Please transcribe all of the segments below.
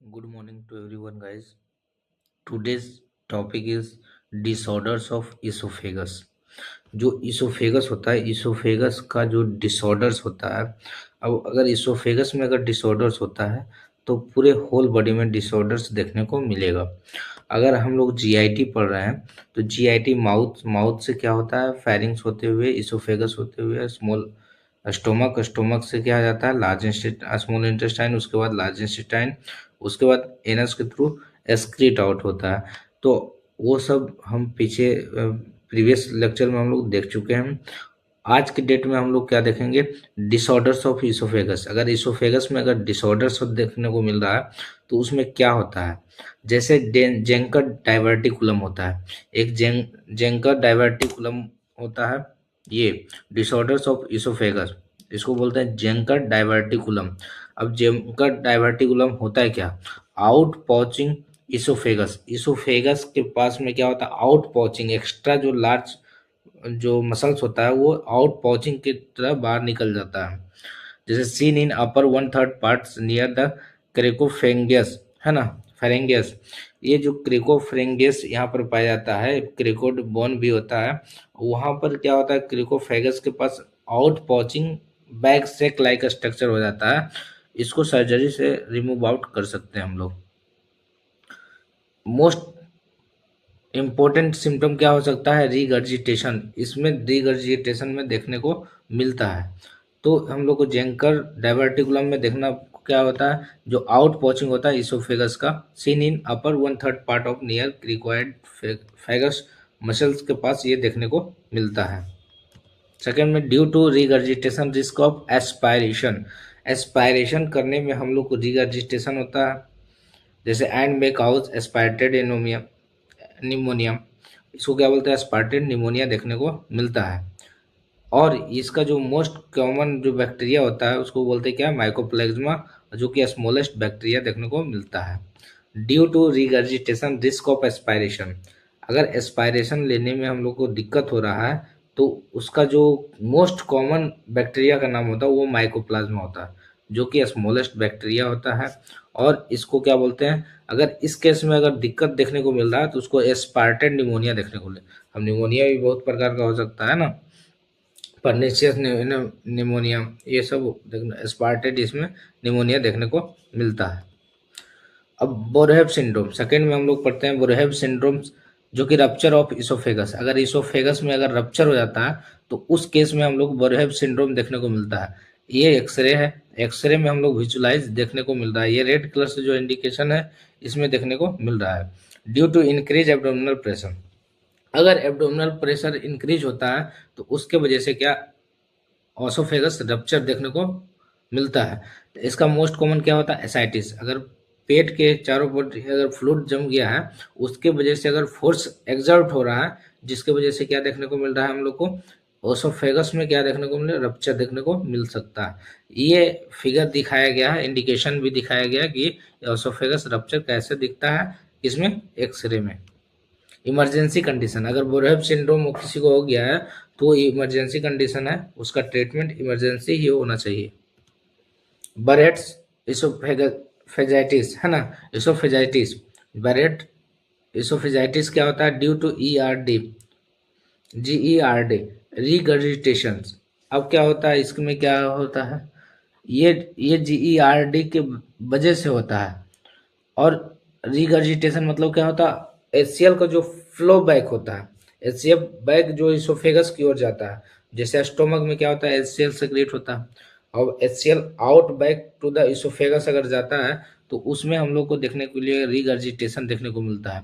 Good morning to everyone, guys. Today's topic is disorders of esophagus. जो oesophagus होता है, oesophagus का जो डिसऑर्डर्स होता है, अब अगर इसोफेगस में अगर डिसऑर्डर्स होता है तो पूरे होल बॉडी में डिसऑर्डर्स देखने को मिलेगा। अगर हम लोग जीआईटी पढ़ रहे हैं तो जीआईटी माउथ माउथ से क्या होता है, फेरिंग्स होते हुए इसोफेगस होते हुए स्मॉल स्टोमक स्टोमक से क्या आ जाता है, लार्ज स्मॉल इंटेस्टाइन, उसके बाद लार्ज इंटेस्टाइन, उसके बाद एनस के थ्रू एक्सक्रीट आउट होता है। तो वो सब हम पीछे प्रीवियस लेक्चर में हम लोग देख चुके हैं। आज के डेट में हम लोग क्या देखेंगे, डिसऑर्डर्स ऑफ इसोफेगस। अगर इसोफेगस में अगर डिसऑर्डर्स देखने को मिल रहा है तो उसमें क्या होता है, जैसे जेंकर डाइवर्टिकुलम होता है, एक जेंकर डाइवर्टिकुलम होता है, ये डिसऑर्डर्स ऑफ इसोफेगस, इसको बोलते हैं जेंकर डाइवर्टिकुलम। अब जेंकर डाइवर्टिकुलम होता है क्या, आउट पॉचिंग इसोफेगस। इसोफेगस के पास में क्या होता है, आउट पॉचिंग, एक्स्ट्रा जो लार्ज जो मसल्स होता है वो आउट पॉचिंग की तरह बाहर निकल जाता है। जैसे seen in upper one third parts near the cricopharyngeus, है ना, फेरेंगस। ये जो क्रिकोफेरेंगस यहाँ पर पाया जाता है, क्रिकोड बोन भी होता है, वहाँ पर क्या होता है, क्रिकोफेगस के पास आउट पॉचिंग बैग सेक लाइक स्ट्रक्चर हो जाता है। इसको सर्जरी से रिमूव आउट कर सकते हैं हम लोग। मोस्ट इम्पोर्टेंट सिम्टम क्या हो सकता है, रीगर्जिटेशन। इसमें रीगर्जिटेशन में देखने को मिलता है। तो हम लोग को जेंकर डाइवर्टिकुलम में देखना क्या होता है, जो आउट पॉचिंग होता है इसोफेगस का, seen in upper one third part of near cricopharyngeus muscles के पास ये देखने को मिलता है। सेकेंड में due to regurgitation risk of aspiration. Aspiration करने में हम लोग को रीगर्जिटेशन होता है, जैसे एंड में काउज एस्पायरेटेड एनोमिया निमोनिया, इसको क्या बोलते हैं, एस्पार्टेड निमोनिया देखने को मिलता है। और इसका जो मोस्ट कॉमन जो बैक्टीरिया होता है उसको बोलते हैं क्या, माइकोप्लेज्मा, जो कि स्मॉलेस्ट बैक्टीरिया देखने को मिलता है। Due to regurgitation risk of aspiration, अगर एस्पायरेशन लेने में हम लोग को दिक्कत हो रहा है तो उसका जो मोस्ट कॉमन बैक्टीरिया का नाम होता है वो माइकोप्लाज्मा होता है, जो कि स्मॉलेस्ट बैक्टीरिया होता है। और इसको क्या बोलते हैं, अगर इस केस में अगर दिक्कत देखने को मिल रहा है तो उसको एस्पार्टेड निमोनिया देखने को मिले। अब निमोनिया भी बहुत प्रकार का हो सकता है ना, परनीशियस निमोनिया, ये सब एस्पार्टेड इसमें निमोनिया देखने को मिलता है। अब बोरहेब सिंड्रोम, सेकेंड में हम लोग पढ़ते हैं बोरहेब सिंड्रोम, जो कि रप्चर ऑफ इसोफेगस। अगर इसोफेगस में अगर रप्चर हो जाता है तो उस केस में हम लोग बोरहेब सिंड्रोम देखने को मिलता है। ये एक्सरे है, एक्सरे में हम लोग विजुलाइज देखने को मिल रहा है, ये रेड कलर से जो इंडिकेशन है इसमें देखने को मिल रहा है। Due to increase abdominal pressure, अगर एब्डोमिनल प्रेशर इंक्रीज होता है तो उसके वजह से क्या, ऑसोफेगस रप्चर देखने को मिलता है। तो इसका मोस्ट कॉमन क्या होता है, एसाइटिस। अगर पेट के चारों ओर अगर फ्लूइड जम गया है उसके वजह से अगर फोर्स एग्जर्ट हो रहा है, जिसके वजह से क्या देखने को मिल रहा है हम लोग को, ओसोफेगस में क्या देखने को मिल रहा है, रप्चर देखने को मिल सकता है। ये फिगर दिखाया गया है, इंडिकेशन भी दिखाया गया है कि ओसोफेगस रप्चर कैसे दिखता है, इसमें एक्सरे में। इमरजेंसी कंडीशन, अगर बोरहेब सिंड्रोम किसी को हो गया है तो इमरजेंसी कंडीशन है, उसका ट्रीटमेंट इमरजेंसी ही होना चाहिए। बरेट्स इसोफेजाइटिस, है ना, इसोफेजाइटिस, बरेट इसोफेजाइटिस क्या होता है, ड्यू टू GERD रिगर्जिटेशन। अब क्या होता है, इसमें क्या होता है, ये GERD के वजह से होता है। और रिगर्जिटेशन मतलब क्या होता है, एचसीएल का जो फ्लो बैक होता है, एचसीएल बैक जो इसोफेगस की ओर जाता है, जैसे स्टोमक में क्या होता है, एचसीएल सेक्रेट होता है, और HCl out back to the esophagus अगर जाता है तो उसमें हम लोग को देखने के लिए रिगर्जिटेशन देखने को मिलता है।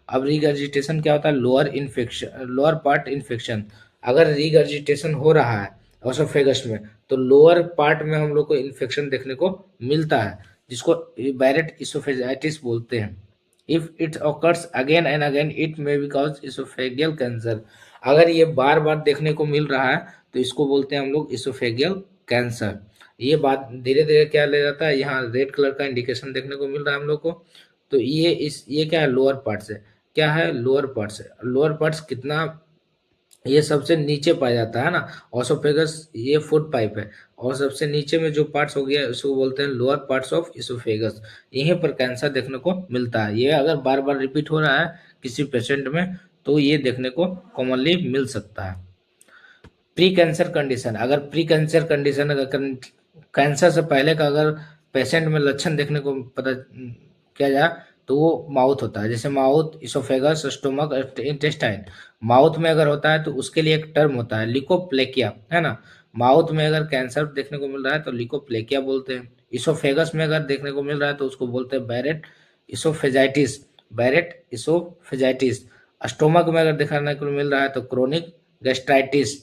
अब रिगर्जिटेशन क्या होता है, lower infection, lower part infection. अगर रिगर्जिटेशन हो रहा है इसोफेगस में तो लोअर पार्ट में हम लोग को इन्फेक्शन देखने को मिलता है, जिसको बैरेट इसोफेजाइटिस बोलते हैं। If it occurs again and again it may be cause oesophageal cancer. अगर ये बार बार देखने को मिल रहा है तो इसको बोलते हैं हम लोग इसोफेगियल कैंसर। ये बात धीरे धीरे क्या ले जाता है, यहाँ रेड कलर का इंडिकेशन देखने को मिल रहा है हम लोग को। तो ये क्या है, लोअर पार्ट से, क्या है, लोअर पार्ट से। लोअर पार्ट्स कितना ये सबसे नीचे पाया जाता है ना। ऑसोफेगस ये फूड पाइप है, और सबसे नीचे में जो पार्ट्स हो गया उसको बोलते हैं लोअर पार्ट्स ऑफ इसोफेगस। यहीं पर कैंसर देखने को मिलता है। ये अगर बार बार रिपीट हो रहा है किसी पेशेंट में तो ये देखने को कॉमनली मिल सकता है। प्री कैंसर कंडीशन, अगर प्री कैंसर कंडीशन, अगर कैंसर से पहले का अगर पेशेंट में लक्षण देखने को पता किया जाए तो वो माउथ होता है, जैसे mouth, oesophagus, stomach, intestine. Mouth में अगर होता है तो उसके लिए एक टर्म होता है लिकोप्लेकिया, है ना। माउथ में अगर कैंसर देखने को मिल रहा है तो लिकोप्लेकिया बोलते हैं। इसोफेगस में अगर देखने को मिल रहा है तो उसको बोलते हैं Barrett esophagitis, Barrett esophagitis. Stomach में अगर देखने को मिल रहा है तो क्रोनिक गैस्ट्राइटिस।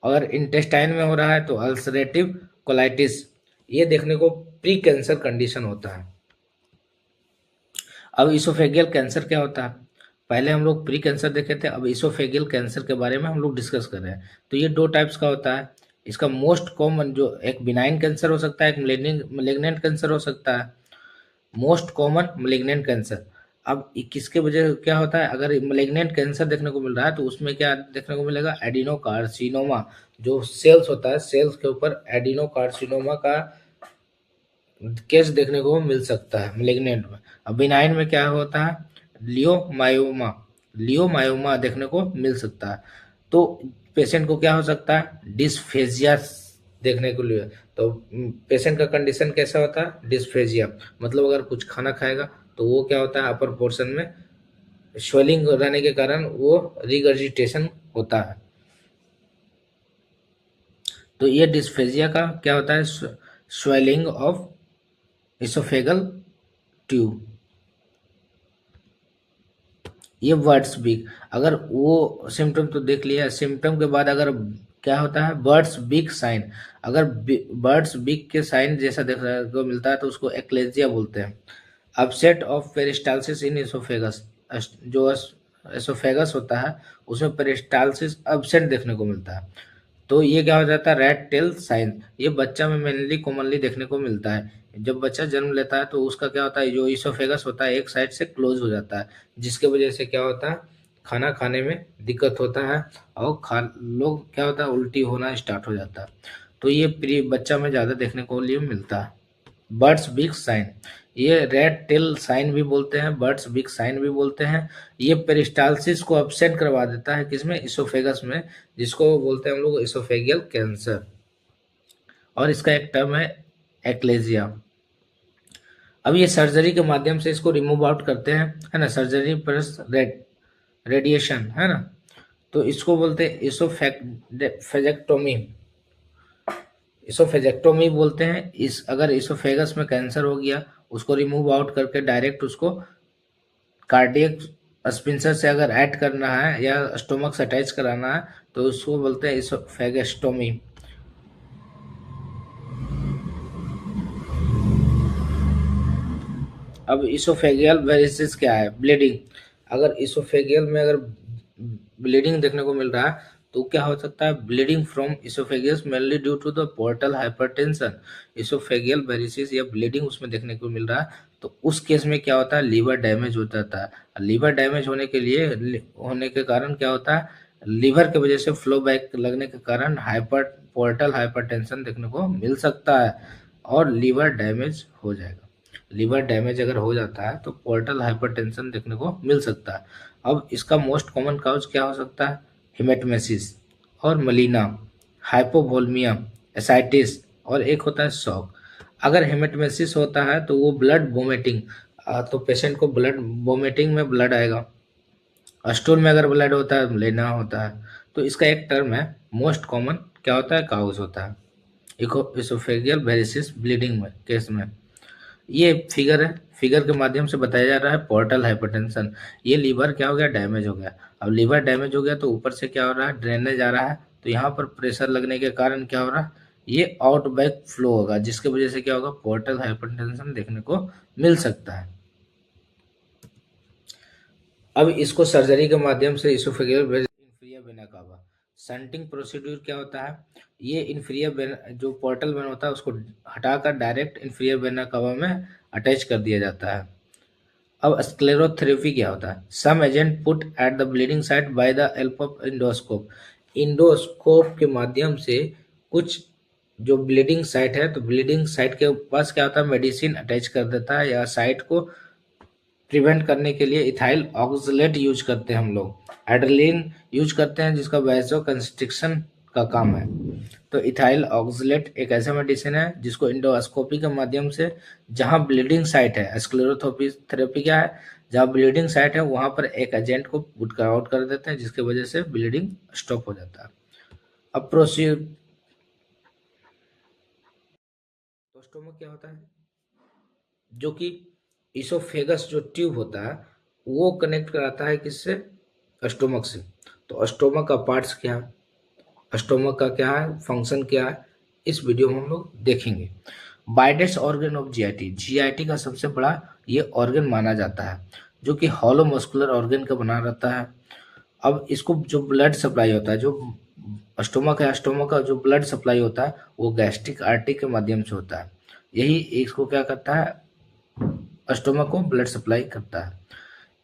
अगर इंटेस्टाइन में हो रहा है तो अल्सरेटिव कोलाइटिस। ये देखने को प्री कैंसर कंडीशन होता है। अब इसोफेगियल कैंसर क्या होता है? पहले हम लोग प्री कैंसर देखे थे, अब इसोफेगियल कैंसर के बारे में हम लोग डिस्कस कर रहे हैं। तो ये दो टाइप्स का होता है। इसका मोस्ट कॉमन जो एक बिनाइन कैंसर हो सकता है, एक malignant कैंसर हो सकता है। Most common malignant cancer. अब किसके वजह क्या होता है, अगर malignant कैंसर देखने को मिल रहा है तो उसमें क्या देखने को मिलेगा, एडिनोकार्सिनोमा। जो सेल्स होता है, सेल्स के ऊपर एडिनोकार्सिनोमा का केस देखने को मिल सकता है malignant में। अब बिनाइन में क्या होता है, लियोमायोमा, लियोमायोमा देखने को मिल सकता है। तो पेशेंट को क्या हो सकता है, डिस्फेजिया देखने को लिए। तो पेशेंट का कंडीशन कैसा होता है, डिस्फेजिया, मतलब अगर कुछ खाना खाएगा तो वो क्या होता है, अपर पोर्शन में स्वेलिंग रहने के कारण वो रिगर्जिटेशन होता है। तो ये डिस्फेजिया का क्या होता है, स्वेलिंग ऑफ इसोफेगल ट्यूब। ये वर्ड्स बिग, अगर वो सिम्टम तो देख लिया, सिम्टम के बाद अगर क्या होता है, बर्ड्स बिग साइन। अगर बर्ड्स बिग के साइन जैसा देखने को मिलता है तो उसको एक्लेजिया बोलते हैं। Upset of peristalsis in oesophagus, जो एसोफेगस होता है उसमें पेरिस्टालसिस अपसेंट देखने को मिलता है। तो ये क्या हो जाता है, रेड टेल साइन। ये बच्चा में मेनली कॉमनली देखने को मिलता है। जब बच्चा जन्म लेता है तो उसका क्या होता है, जो इसोफेगस होता है एक साइड से क्लोज हो जाता है, जिसके वजह से क्या होता है, खाना खाने में दिक्कत होता है, और खा लोग क्या होता है, उल्टी होना स्टार्ट हो जाता है। तो ये प्री बच्चा में ज़्यादा देखने को लिए मिलता है। बर्ड्स बिग साइन, ये रेड टेल साइन भी बोलते हैं, बर्ड्स बिग साइन भी बोलते हैं। ये पेरिस्टालसिस को अपसेंट करवा देता है, किसमें, इसोफेगस में, जिसको बोलते हैं हम लोग इसोफेगियल कैंसर। और इसका एक टर्म है एक्लेजिया। अब ये सर्जरी के माध्यम से इसको रिमूव आउट करते हैं, है ना, सर्जरी प्लस रेडिएशन, है ना। तो इसको बोलते हैं इसोफेजेक्टोमी, इसोफेजेक्टोमी बोलते हैं। इस अगर इसोफेगस में कैंसर हो गया, उसको रिमूव आउट करके डायरेक्ट उसको कार्डियक स्पिंसर से अगर ऐड करना है या स्टोमक से अटैच कराना है तो उसको बोलते हैं इसोफेगेस्टोमी। अब इसोफेगियल वेरिसिस क्या है, ब्लीडिंग। अगर इसोफेगियल में अगर ब्लीडिंग देखने को मिल रहा है तो क्या हो सकता है, bleeding from oesophagus mainly due to the portal hypertension. Oesophageal varices या ब्लीडिंग उसमें देखने को मिल रहा है तो उस केस में क्या होता है, लीवर डैमेज हो जाता है। लीवर डैमेज होने के कारण क्या होता है, लीवर की वजह से फ्लो बैक लगने के कारण पोर्टल हाइपरटेंशन देखने को मिल सकता है और लीवर डैमेज हो जाएगा। लीवर डैमेज अगर हो जाता है तो पोर्टल हाइपरटेंशन देखने को मिल सकता है। अब इसका मोस्ट कॉमन काउज क्या हो सकता है, हिमेटमेसिस और मलीना, हाइपोवोल्मिया, एसाइटिस, और एक होता है शॉक। अगर हेमेटमेसिस होता है तो वो ब्लड वोमिटिंग, तो पेशेंट को ब्लड वोमिटिंग में ब्लड आएगा। स्टूल में अगर ब्लड होता है, लेना होता है। तो इसका एक टर्म है, मोस्ट कॉमन क्या होता है, काउज होता है इसोफेगियल वेरिसिस ब्लीडिंग में केस में। ये फिगर है, फिगर के माध्यम से बताया जा रहा है पोर्टल हाइपरटेंशन। ये लीवर क्या हो गया, डैमेज हो गया। अब लीवर डैमेज हो गया तो ऊपर से क्या हो रहा है, ड्रेनेज आ रहा है, तो यहाँ पर प्रेशर लगने के कारण क्या हो रहा है, ये आउटबैक फ्लो होगा, जिसके वजह से क्या होगा, पोर्टल हाइपरटेंशन देखने को मिल सकता है। अब इसको सर्जरी के माध्यम से oesophageal inferior vena cava, shunting procedure क्या होता है, ये इन्फीरियर वेना जो पोर्टल वेन होता है उसको हटाकर डायरेक्ट इन्फीरियर वेना कावा में अटैच कर दिया जाता है। अब स्क्लेरोथेरेपी क्या होता है? Some agent put at the bleeding site by the help of endoscope. Endoscope के माध्यम से कुछ जो ब्लीडिंग साइट है, तो ब्लीडिंग साइट के पास क्या होता है, मेडिसिन अटैच कर देता है, या साइट को प्रिवेंट करने के लिए इथाइल ऑक्सलेट यूज करते हैं हम लोग। एड्रेलिन यूज करते हैं जिसका वैसो कंस्ट्रिक्शन का काम है। तो इथाइल ऑक्सलेट एक ऐसा मेडिसिन है जिसको इंडोस्कोपी के माध्यम से, जहां ब्लीडिंग साइट है, स्क्लेरोथेरेपी थेरेपी क्या है, जहां ब्लीडिंग साइट है वहां पर एक एजेंट को पुट आउट कर देते हैं जिसकी वजह से ब्लीडिंग स्टॉप हो जाता है। अब प्रोसीड, तो स्टोमक क्या होता है? जो कि इसोफेगस जो ट्यूब होता है वो कनेक्ट कराता है किससे? स्टोमक से। तो स्टोमक का पार्ट्स क्या है, स्टोमक का क्या है, फंक्शन क्या है, इस वीडियो में हम लोग देखेंगे। बाइडेस ऑर्गन ऑफ जीआईटी, जीआईटी का सबसे बड़ा ये ऑर्गन माना जाता है, जो कि हॉलो मस्कुलर ऑर्गन का बना रहता है। अब इसको जो ब्लड सप्लाई होता है, जो स्टोमक है, स्टोमक का जो ब्लड सप्लाई होता है वो गैस्ट्रिक आर्टरी के माध्यम से होता है। यही इसको क्या करता है, स्टोमक को ब्लड सप्लाई करता है।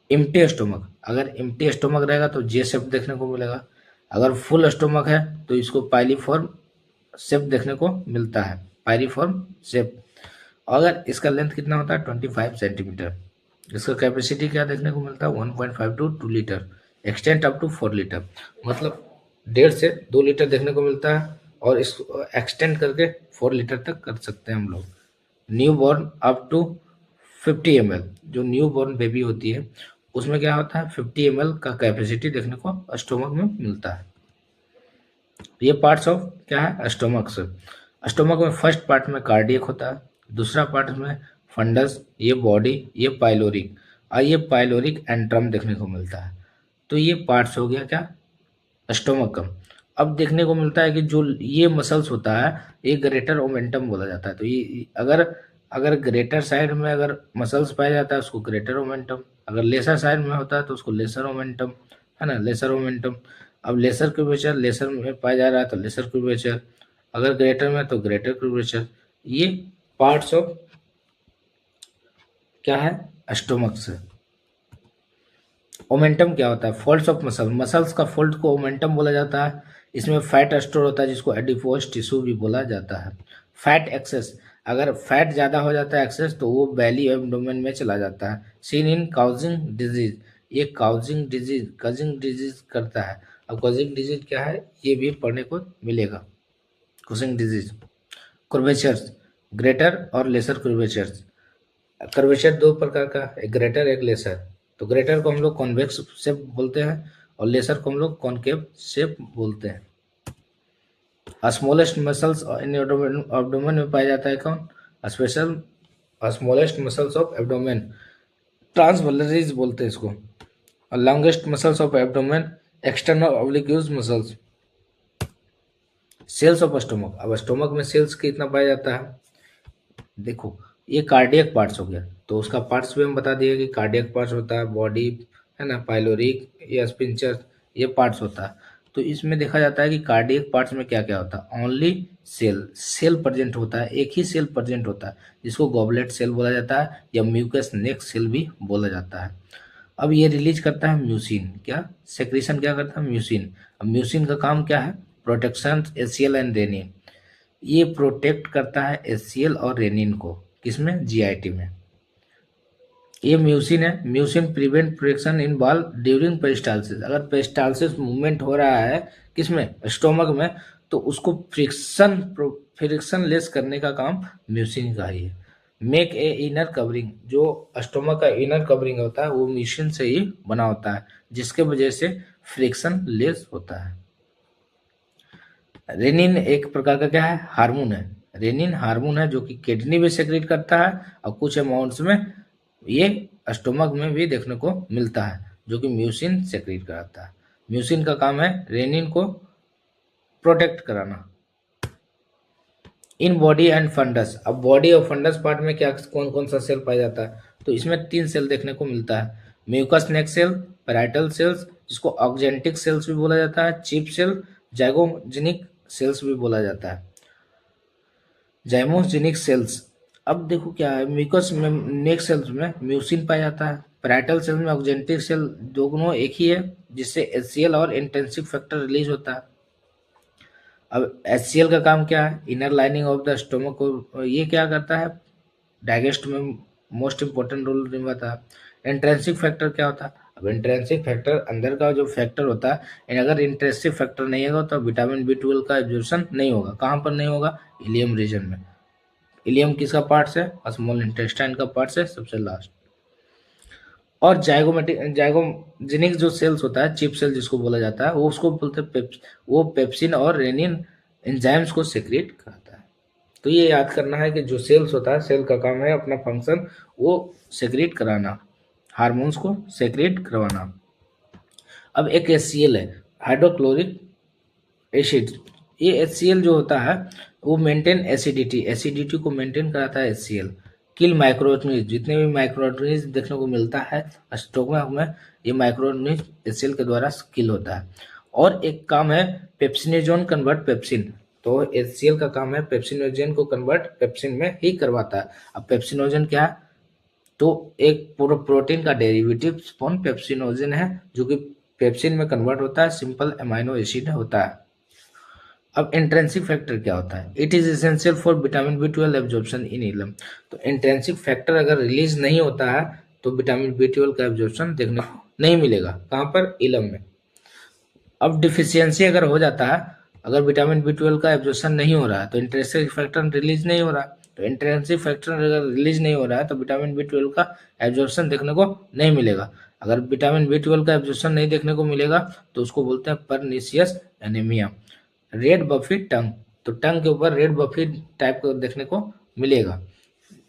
इम्प्टी स्टोमक, अगर इम्प्टी स्टोमक रहेगा तो जे शेप देखने को मिलेगा। अगर फुल स्टोमक है तो इसको पाइलीफॉर्म शेप देखने को मिलता है, पाइरीफॉर्म शेप। अगर इसका लेंथ कितना होता है, 25 सेंटीमीटर। इसका कैपेसिटी क्या देखने को मिलता है, 1.5 to 2 litre, extent up to 4 litre, मतलब 1.5 से 2 लीटर देखने को मिलता है, और इसको एक्सटेंड करके 4 लीटर तक कर सकते हैं हम लोग। New born up to 50 ml, जो न्यू बॉर्न बेबी होती है उसमें क्या होता है, 50 ml का कैपेसिटी देखने को स्टोमक में मिलता है। ये पार्ट्स ऑफ क्या है, स्टोमक से। स्टोमक में फर्स्ट पार्ट में कार्डियक होता है, दूसरा पार्ट में फंडस, ये बॉडी, ये पाइलोरिक, और ये पाइलोरिक एंट्रम देखने को मिलता है। तो ये पार्ट्स हो गया क्या, स्टोमक का। अब देखने को मिलता है कि जो ये मसल्स होता है ये ग्रेटर ओमेंटम बोला जाता है। तो ये अगर अगर ग्रेटर साइड में अगर मसल्स पाया जाता है उसको ग्रेटर ओमेंटम, अगर लेसर साइड में होता है तो उसको लेसर ओमेंटम, है ना, लेसर ओमेंटम। अब लेसर क्यूबेचर लेसर में पाया जा रहा है तो लेसर क्यूबेचर, अगर ग्रेटर में तो ग्रेटर क्यूबेचर। ये पार्ट्स ऑफ क्या है, स्टोमक से। ओमेंटम क्या होता है, फोल्ड्स ऑफ मसल, मसल्स का फोल्ड को ओमेंटम बोला जाता है। इसमें फैट स्टोर होता है जिसको एडिपोज टिश्यू भी बोला जाता है। फैट एक्सेस, अगर फैट ज़्यादा हो जाता है एक्सेस तो वो बैली एब्डोमेन में चला जाता है। सीन इन काउजिंग डिजीज, ये काउजिंग डिजीज करता है। अब काउजिंग डिजीज क्या है ये भी पढ़ने को मिलेगा, काउजिंग डिजीज। कर्वेचर्स, ग्रेटर और लेसर कर्वेचर्स। कर्वेचर दो प्रकार का, एक ग्रेटर एक लेसर। तो ग्रेटर को हम लोग कॉन्वेक्स शेप बोलते हैं और लेसर को हम लोग कॉनकेव शेप बोलते हैं। स्मॉलेस्ट मसल्स इन एब्डोमेन में पाया जाता है कौन, special smallest muscles of abdomen, transversalis बोलते हैं इसको। और longest muscles of abdomen, external obliques muscles. Cells of stomach, अब स्टोमक में सेल्स कितना पाया जाता है, देखो ये कार्डियक पार्ट्स हो गया, तो उसका पार्ट्स भी हम बता दिए कि कार्डियक पार्ट्स होता है, बॉडी है ना, पाइलोरिक, ये स्पिंचर, ये पार्ट्स होता है। तो इसमें देखा जाता है कि कार्डियक पार्ट्स में क्या क्या होता है, ओनली सेल प्रेजेंट होता है, एक ही सेल प्रेजेंट होता है जिसको गॉबलेट सेल बोला जाता है या म्यूकस नेक सेल भी बोला जाता है। अब ये रिलीज करता है म्यूसिन, क्या सेक्रेशन क्या करता है, म्यूसिन। अब म्यूसिन का काम क्या है, प्रोटेक्शन एसीएल एंड रेनिन, ये प्रोटेक्ट करता है एचसीएल और रेनिन को, किसमें, जीआईटी में। ये म्यूसिन है, म्यूसिन प्रिवेंट फ्रिक्शन इन बॉल ड्यूरिंग पेरिस्टालसिस, अगर पेरिस्टालसिस मूवमेंट हो रहा है किसमें, स्टोमक में, तो उसको फ्रिक्शन लेस करने का काम म्यूसिन का ही है। मेक ए इनर कवरिंग, जो स्टोमक का इनर कवरिंग होता है वो म्यूसिन से ही बना होता है जिसके वजह से फ्रिक्शन लेस होता है। रेनिन एक प्रकार का क्या है, हार्मोन है। रेनिन हार्मोन है जो कि किडनी में सेक्रेट करता है और कुछ अमाउंट्स में ये स्टोमक में भी देखने को मिलता है जो कि म्यूसिन सेक्रेट कराता है। म्यूसिन का काम है रेनिन को प्रोटेक्ट कराना। इन बॉडी एंड फंडस, अब बॉडी और फंडस पार्ट में क्या कौन कौन सा सेल पाया जाता है, तो इसमें 3 सेल देखने को मिलता है, म्यूकस नेक सेल, पैराइटल सेल्स जिसको ऑक्जेंटिक सेल्स भी बोला जाता है, चिप सेल, जाइगोजेनिक सेल्स भी बोला जाता है, जाइमोजेनिक सेल्स। अब देखो क्या है, म्यूकस में नेक सेल्स में म्यूसिन पाया जाता है, पैराइटल सेल में ऑक्जेंटिक सेल, दोनों एक ही है, जिससे एचसीएल और इंटेंसिव फैक्टर रिलीज होता है। अब एचसीएल का काम क्या है, inner lining of the stomach को ये क्या करता है, डाइजेस्ट में मोस्ट इंपॉर्टेंट रोल निभाता है। इंट्रेंसिक फैक्टर क्या होता है, अब इंट्रेंसिक फैक्टर अंदर का जो फैक्टर होता है, अगर इंट्रेंसिक फैक्टर नहीं होगा तो विटामिन बी 12 का एब्जॉर्प्शन नहीं होगा। कहाँ पर नहीं होगा, इलियम रीजन में। इलियम किसका पार्ट है, स्मॉल इंटेस्टाइन का पार्ट है, सबसे लास्ट। और जाइगोजेनिक जो सेल्स होता है, चिप सेल जिसको बोला जाता है, वो उसको बोलते हैं वो पेप्सिन और रेनिन एंजाइम्स को सेक्रेट करता है। तो ये याद करना है कि जो सेल्स होता है, सेल का काम है अपना फंक्शन वो सेक्रेट कराना, हार्मोन्स को सेक्रेट करवाना। अब एक HCl है, हाइड्रोक्लोरिक एसिड। ये HCl जो होता है वो मेंटेन एसिडिटी को मेंटेन कराता है HCl। किल माइक्रोऑर्गेनिज्म, जितने भी माइक्रोऑर्गेनिज्म देखने को मिलता है स्टोमक में, ये माइक्रोऑर्गेनिज्म HCl के द्वारा किल होता है। और एक काम है पेप्सिनोजोन कन्वर्ट पेप्सिन। तो HCl का काम है पेप्सिनोजन को कन्वर्ट पेप्सिन में ही करवाता है। अब पेप्सिनोजन क्या है, तो एक प्रोटीन का डेरिवेटिव फॉर्म पेप्सिनोजन है, जो कि पेप्सिन में कन्वर्ट होता है, सिंपल अमाइनो एसिड होता है। अब इंट्रेंसिक फैक्टर क्या होता है, it is essential for vitamin B 12 absorption in ileum. तो इंट्रेंसिक फैक्टर अगर रिलीज नहीं होता है तो विटामिन बी 12 का एब्जॉर्प्शन देखने को नहीं मिलेगा। कहाँ पर, इलम में। अब डिफिशियंसी अगर हो जाता है, अगर विटामिन बी 12 का एब्जॉर्प्शन नहीं हो रहा है तो इंट्रेंसिक फैक्टर रिलीज नहीं हो रहा। तो इंट्रेंसिक फैक्टर अगर रिलीज नहीं हो रहा है तो विटामिन बी 12 का एब्जॉर्प्शन देखने को नहीं मिलेगा। अगर विटामिन बी 12 का एब्जॉर्प्शन नहीं देखने को मिलेगा तो उसको बोलते हैं परनीशियस एनीमिया। रेड बफी टंग, तो टंग के ऊपर रेड बफी टाइप का देखने को मिलेगा,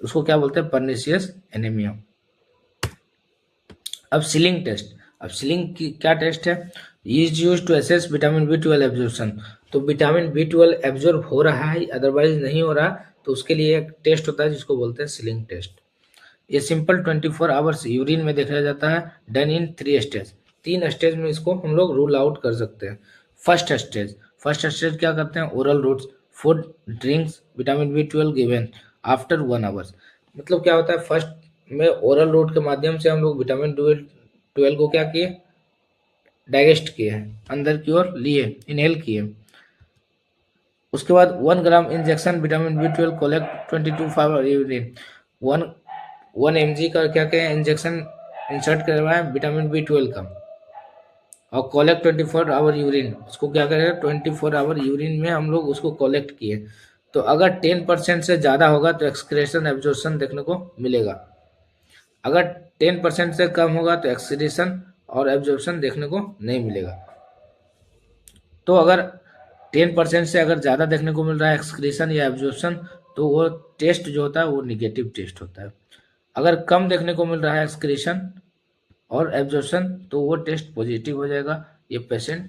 उसको क्या बोलते हैं, परनीशियस एनीमिया। अब सीलिंग टेस्ट, अब सीलिंग की क्या टेस्ट है, is used to assess vitamin B 12 absorption. तो विटामिन बी 12 एब्जॉर्ब हो रहा है अदरवाइज नहीं हो रहा, तो उसके लिए एक टेस्ट होता है जिसको बोलते हैं सीलिंग टेस्ट। ये सिंपल 24 आवर्स यूरिन में देखा जाता है, डन इन 3 स्टेज। 3 स्टेज में इसको हम लोग रूल आउट कर सकते हैं। फर्स्ट स्टेज क्या करते हैं, oral routes, food, drinks, vitamin B 12 given after 1 hours. मतलब क्या होता है, फर्स्ट में ओरल रूट के माध्यम से हम लोग विटामिन 12 को क्या किए, डाइजेस्ट किए हैं, अंदर की ओर लिए, इनहेल किए। उसके बाद 1 gram injection vitamin B 12 collect 22 hour urine. 1 mg का क्या क्या इंजेक्शन इंसर्ट करवाएं विटामिन बी 12 का, और कॉलेक्ट 24 आवर यूरिन, उसको क्या करेगा 24 आवर यूरिन में हम लोग उसको कॉलेक्ट किए। तो अगर 10% से ज़्यादा होगा तो एक्सक्रेशन एब्जॉर्प्शन देखने को मिलेगा। अगर 10% से कम होगा तो एक्सक्रेशन और एब्जॉर्प्शन देखने को नहीं मिलेगा। तो अगर 10% से अगर ज़्यादा देखने को मिल रहा है एक्सक्रीशन या एब्जॉर्प्शन, तो वो टेस्ट जो होता है वो निगेटिव टेस्ट होता है। अगर कम देखने को मिल रहा है एक्सक्रीशन और एब्जॉर्प्शन तो वो टेस्ट पॉजिटिव हो जाएगा। ये पेशेंट,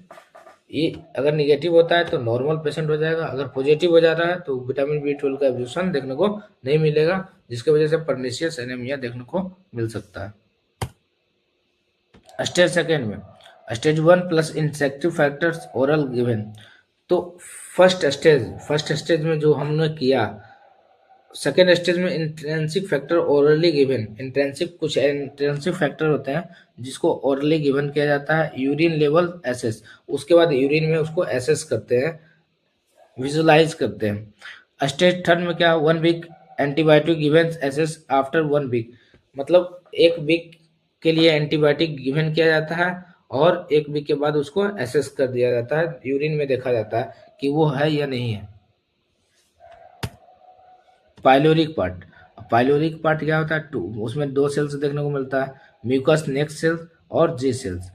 ये अगर निगेटिव होता है तो नॉर्मल पेशेंट हो जाएगा, अगर पॉजिटिव हो जाता है तो विटामिन बी 12 का एब्जॉर्प्शन देखने को नहीं मिलेगा, जिसकी वजह से परनीशियस एनीमिया देखने को मिल सकता है। स्टेज सेकेंड में, stage 1 plus इंसेक्टिव factors oral given. तो फर्स्ट स्टेज में जो हमने किया, सेकेंड स्टेज में इंट्रेंसिक फैक्टर ओरली गिवन। कुछ इंट्रेंसिक फैक्टर होते हैं जिसको ओरली गिवन किया जाता है, यूरिन लेवल एसेस, उसके बाद यूरिन में उसको एसेस करते हैं, विजुलाइज करते हैं। स्टेज थर्ड में क्या, 1 week antibiotic given assess after 1 week. मतलब 1 वीक के लिए एंटीबायोटिक गिवन किया जाता है और 1 वीक के बाद उसको एसेस कर दिया जाता है, यूरिन में देखा जाता है कि वो है या नहीं है। पाइलोरिक पार्ट क्या होता है, उसमें 2 सेल्स देखने को मिलता है, म्यूकस नेक सेल्स और जी सेल्स।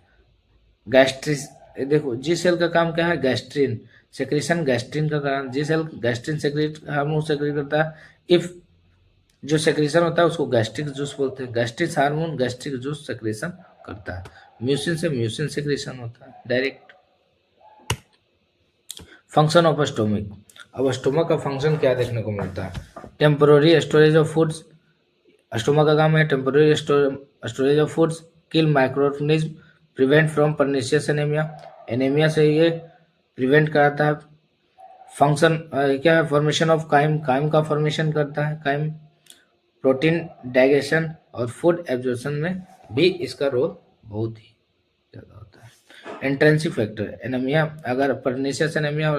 गैस्ट्रिस, देखो जी सेल का काम क्या है, गैस्ट्रिन सेक्रेशन, गैस्ट्रिन का कारण, G cell gastrin secrete hormone secrete करता है। इफ जो सेक्रेशन होता है उसको गैस्ट्रिक जूस बोलते हैं, gastric hormone gastric juice secretion करता है। म्यूसिन से म्यूसिन सेक्रेशन होता है डायरेक्ट। फंक्शन ऑफ स्टोमिक, अब स्टोमक का फंक्शन क्या देखने को मिलता है, temporary storage of foods. Stomach का काम है temporary storage of foods, kill microorganism, prevent from pernicious anaemia, anaemia से ये प्रिवेंट कराता है। फंक्शन क्या है, फॉर्मेशन ऑफ काइम, काइम का फॉर्मेशन करता है, काइम। प्रोटीन डाइजेशन और फूड एब्जॉर्प्शन में भी इसका रोल बहुत ही ज़्यादा होता है। एंट्रेंसी फैक्टर एनीमिया, अगर परनीशियस एनीमिया